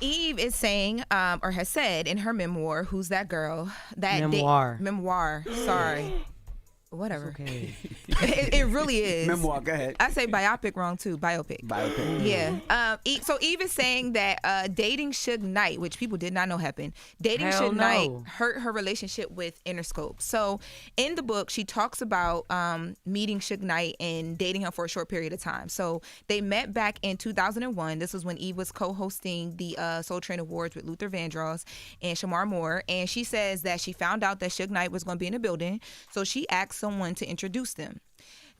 Eve is saying, or has said in her memoir, "Who's That Girl?" That memoir. Sorry. Whatever. Okay. it really is. Memoir, go ahead. I say biopic wrong too. Biopic. Yeah. So Eve is saying that dating Suge Knight, which people did not know happened, Suge Knight hurt her relationship with Interscope. So in the book, she talks about meeting Suge Knight and dating him for a short period of time. So they met back in 2001. This was when Eve was co-hosting the Soul Train Awards with Luther Vandross and Shamar Moore. And she says that she found out that Suge Knight was going to be in the building. So she asked someone to introduce them.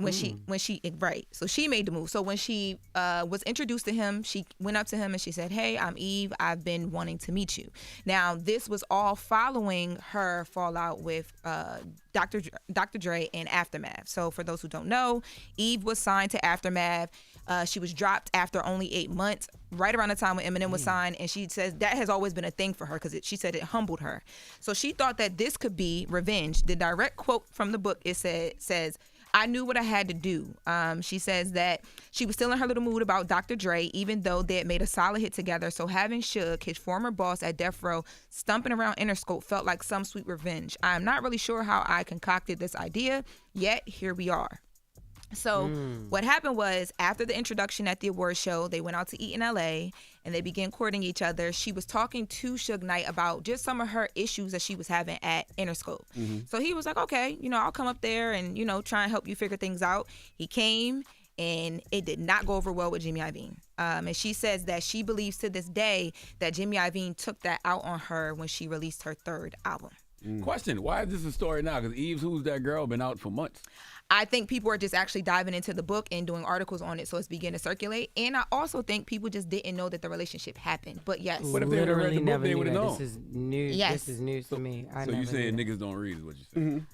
So she made the move. So when she was introduced to him, she went up to him and she said, "Hey, I'm Eve. I've been wanting to meet you." Now, this was all following her fallout with Dr. Dre and Aftermath. So for those who don't know, Eve was signed to Aftermath. She was dropped after only 8 months, right around the time when Eminem was signed. And she says that has always been a thing for her because she said it humbled her. So she thought that this could be revenge. The direct quote from the book says, "I knew what I had to do." She says that she was still in her little mood about Dr. Dre, even though they had made a solid hit together. So having Suge, his former boss at Death Row, stumping around Interscope felt like some sweet revenge. I'm not really sure how I concocted this idea, yet here we are. So what happened was, after the introduction at the award show, they went out to eat in LA and they began courting each other. She was talking to Suge Knight about just some of her issues that she was having at Interscope. So he was like, "Okay, I'll come up there and, try and help you figure things out." He came and it did not go over well with Jimmy Iovine. And she says that she believes to this day that Jimmy Iovine took that out on her when she released her third album. Question, why is this a story now? Because Eve's Who's That Girl been out for months. I think people are just actually diving into the book and doing articles on it, so it's beginning to circulate. And I also think people just didn't know that the relationship happened. But yes. What if they would have read the book, they would have known? This is news. Yes. This is news to me. So you saying niggas don't read is what you saying?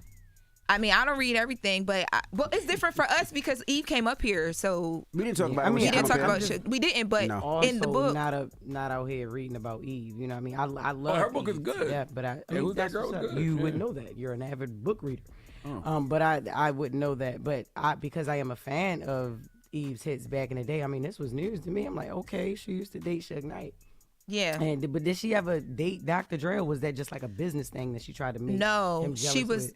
I mean, I don't read everything, but it's different for us because Eve came up here, so we didn't talk about. I mean, we didn't talk about shit. We didn't, but in the book, not out here reading about Eve. You know what I mean? I love. Her book is good. Yeah, but I mean, Who's That Girl? Good. You would know that. You're an avid book reader. But I wouldn't know that. But because I am a fan of Eve's hits back in the day. I mean, this was news to me. I'm like, okay, she used to date Suge Knight. Yeah. But did she ever date Dr. Dre, or was that just like a business thing that she tried to make? No, she was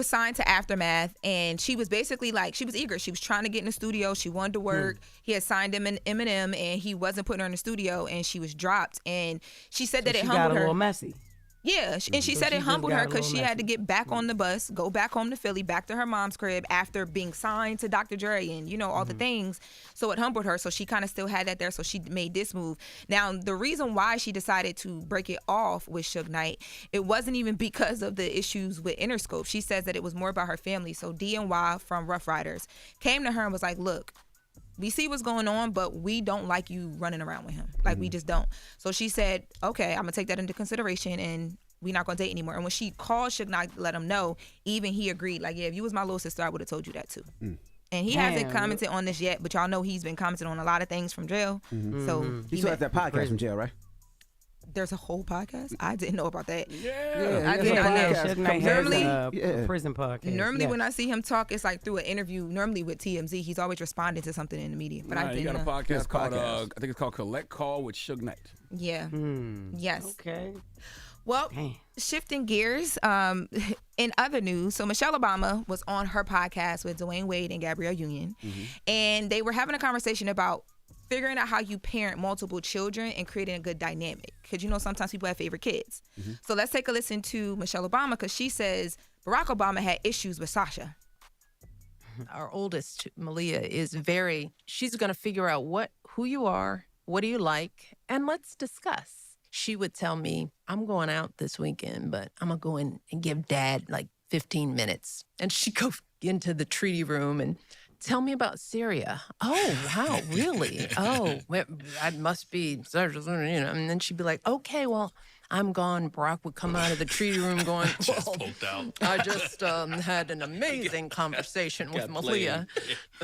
signed to Aftermath, and she was basically like, she was eager. She was trying to get in the studio. She wanted to work. He had signed him in Eminem, and he wasn't putting her in the studio, and she was dropped. And she said that it humbled her. She got a little messy. Yeah, and she said it humbled her because she had to get back on the bus, go back home to Philly, back to her mom's crib after being signed to Dr. Dre and, all the things. So it humbled her. So she kind of still had that there. So she made this move. Now, the reason why she decided to break it off with Suge Knight, it wasn't even because of the issues with Interscope. She says that it was more about her family. So DNY from Rough Riders came to her and was like, look, we see what's going on, but we don't like you running around with him. Like, we just don't. So she said, okay, I'm going to take that into consideration, and we're not going to date anymore. And when she called Suge Knight to let him know, even he agreed. Like, yeah, if you was my little sister, I would have told you that too. And he hasn't commented on this yet, but y'all know he's been commenting on a lot of things from jail. So he still has that podcast from jail, right? There's a whole podcast? I didn't know about that. Yeah, I didn't know. Suge Knight has a prison podcast. Normally when I see him talk, it's like through an interview. Normally with TMZ, he's always responding to something in the media. But I didn't he got a know. podcast called, I think it's called Collect Call with Suge Knight. Yeah. Yes. Okay. Well, shifting gears, in other news, so Michelle Obama was on her podcast with Dwayne Wade and Gabrielle Union, and they were having a conversation about figuring out how you parent multiple children and creating a good dynamic. Because, sometimes people have favorite kids. So let's take a listen to Michelle Obama, because she says Barack Obama had issues with Sasha. Our oldest, Malia, she's going to figure out who you are, what do you like, and let's discuss. She would tell me, I'm going out this weekend, but I'm going to go in and give Dad like 15 minutes. And she'd go into the treaty room and tell me about Syria. Oh, wow, really? Oh, I must be, and then she'd be like, okay, well, I'm gone. Barack would come out of the treaty room going, well, I just had an amazing conversation with Malia.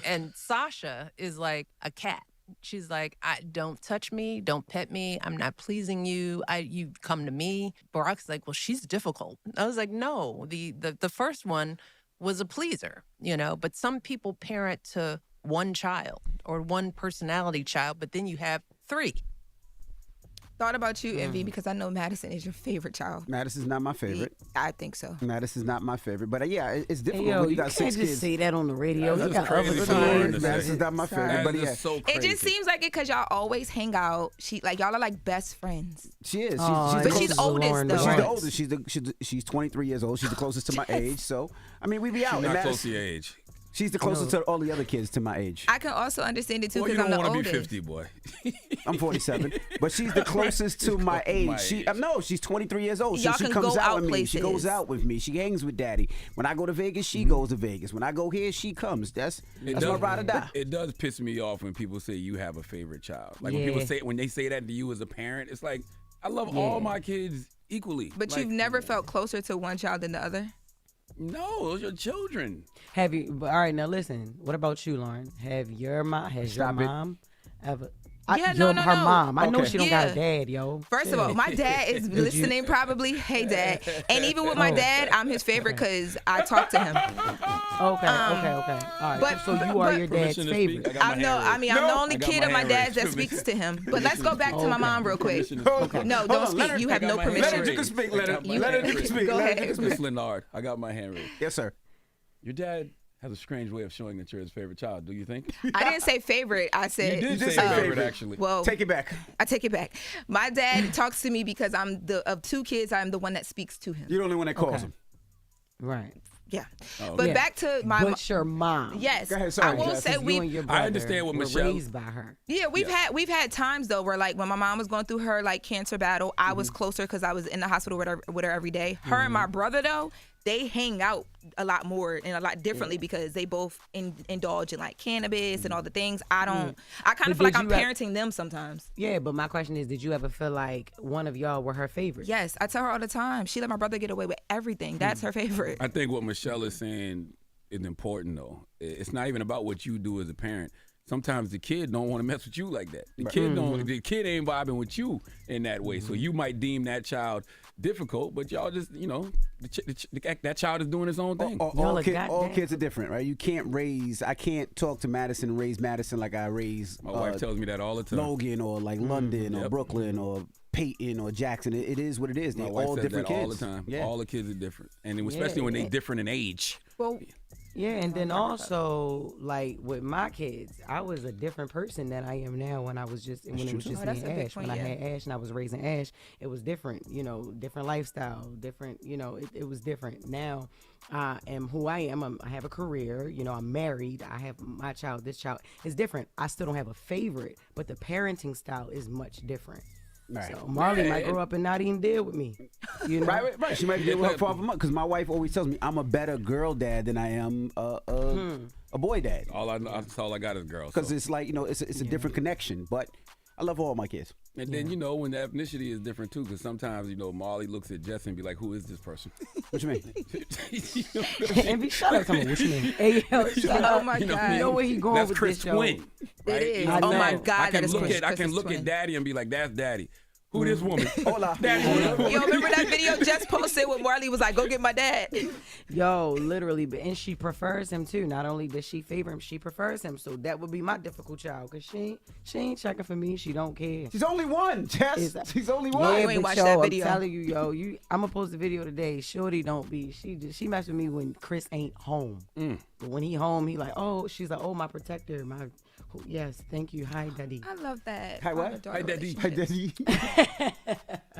And Sasha is like a cat. She's like, don't touch me, don't pet me, I'm not pleasing you, you come to me. Barack's like, well, she's difficult. I was like, no, the first one was a pleaser, but some people parent to one child or one personality child, but then you have three. thought about you, Envy, because I know Madison is your favorite child. Madison's not my favorite. I think so. Madison's not my favorite. But yeah, it's difficult Hey, yo, when you got can't 6 just kids. say that on the radio. That's You just got other crazy kids. for Lauren to say. Madison's not my favorite. That But is yeah, just so It crazy. just seems like it because y'all always hang out. Y'all are like best friends. she is. Aw, But the she's closest- oldest, Lauren though. She's the LoRosa. oldest. She's 23 years old. She's the closest to my age. So I mean, we be out. She's And not close Madison- to your age. She's the closest to all the other kids to my age. I can also understand it too Well, you because I'm don't the want to oldest. be 50, boy. I'm 47, but she's the closest to my age. my She age. No, she's 23 years old. So Y'all she can comes go out out with me. She places. goes out with me. She hangs with daddy. When I go to Vegas, she goes to Vegas. When I go here, she comes. That's my ride or die. It does piss me off when people say you have a favorite child. Like Yeah. when they say that to you as a parent, it's like I love all my kids equally. But Like, you've never felt closer to one child than the other? No, those are children. Have you? But all right, now listen. What about you, Lauren? Has your Stop it. mom ever? Yeah, no, no, her no. mom. I know Okay. she don't got a Yeah. dad, yo. First of all, my dad is listening probably. Hey, Dad. And even with my dad, I'm his favorite because I talk to him. Okay. All right. but- so you are your dad's Permission to speak? favorite. I got my I'm hand raised. the only I got kid my of my hand dad's raised. that speaks to him. But let's go back to my mom real quick. Permission to speak. No, Hold don't on, speak. let her- You have I no got my hand permission. Let her raised. speak. I got my Let her hand raised. speak. Go Let her ahead. speak. Miss Lennard, I got my hand raised. Yes, sir. Your dad has a strange way of showing that you're his favorite child. Do you think? I didn't say favorite. I said. You did did say say favorite, favorite. actually. Well, Take it back. I take it back. My dad talks to me because of 2 kids, I'm the one that speaks to him. You're the only one that calls Okay. him. Right. Yeah. Oh, But Yeah. back to my But your mom. Yes. Go ahead, sorry, I will Jess. say You we and your brother understand what were Michelle- raised by her. Yeah, we've had times though where like when my mom was going through her like cancer battle, I was closer because I was in the hospital with her every day. Her and my brother though, they hang out a lot more and a lot differently because they both indulge in like cannabis and all the things. I kind But of feel like did I'm you parenting them sometimes. Yeah, but my question is, did you ever feel like one of y'all were her favorite? Yes, I tell her all the time. She let my brother get away with everything. That's her favorite. I think what Michelle is saying is important, though. It's not even about what you do as a parent. Sometimes the kid don't want to mess with you like that. The kid don't. The kid ain't vibing with you in that way. So you might deem that child difficult, but y'all just, that child is doing his own thing. Y'all All are goddamn- kids are different, right? I can't talk to Madison and raise Madison like I raise My wife tells me that all the time. Logan or like London or Yep. Brooklyn or Peyton or Jackson. It is what it is. My They're wife all says different that kids. all the time. Yeah. All the kids are different, and especially when they different in age. Well, Yeah, and then also like with my kids, I was a different person than I am now when it was just me that's and a big Ash. point, When I yeah. had Ash and I was raising Ash, it was different, different lifestyle, different, it was different. Now I am who I am. I have a career, I'm married, I have my child, this child is different. I still don't have a favorite, but the parenting style is much different. Right. So Marley might grow up and not even deal with me. Right. She might be with her father because my wife always tells me I'm a better girl dad than I am a boy dad. That's all I got is girls. Because So. it's like it's a different connection. But I love all my kids. And then when the ethnicity is different too, because sometimes Marley looks at Jess and be like, "Who is this person?" What you mean? And be shut up, what you mean? Hey, yo, shut oh up. my You know what I God. mean? You know where he going That's with Chris this, yo. Twin. Right? It is. I Oh my know. God, I can that is look Chris. at I can Chris look Twin. at Daddy and be like, "That's Daddy." Who this woman? Hola. Daddy. Yo, remember that video Jess posted when Marley was like, "Go get my dad." Yo, literally, and she prefers him too. Not only does she favor him, she prefers him. So that would be my difficult child, cause she ain't checking for me. She don't care. She's only one, Jess. Is that- She's only Yeah, one. You ain't but watched yo, that video. I'm telling you, yo, I'm gonna post the video today. Shorty don't be. She mess with me when Chris ain't home. But when he home, he like, oh, she's like, oh, my protector, my. Yes, thank you. Hi, daddy. I love that. Hi, what? Father-daughter Hi, Daddy. relationship. Hi, Daddy.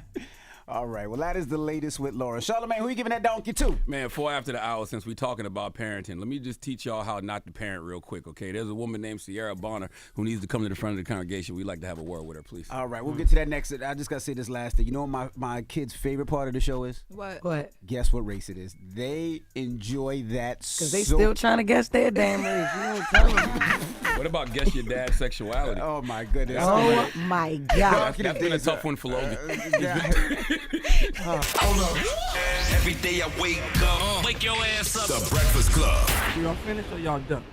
All right. Well, that is the latest with Laura. Charlamagne, who you giving that donkey to? Man, 4 after the hour, since we're talking about parenting, let me just teach y'all how not to parent real quick, okay? There's a woman named Sierra Bonner who needs to come to the front of the congregation. We'd like to have a word with her, please. All right. We'll get to that next. I just got to say this last thing. You know what my kid's favorite part of the show is? What? What? Guess what race it is? They enjoy that Cause they so still trying to guess their damn race. You don't tell them. What about guess your dad's sexuality? Oh, my goodness. Oh my God. That's been a tough one for Logan. Hold up. Every day I wake up. Wake your ass up. The Breakfast Club. Y'all finished or y'all done?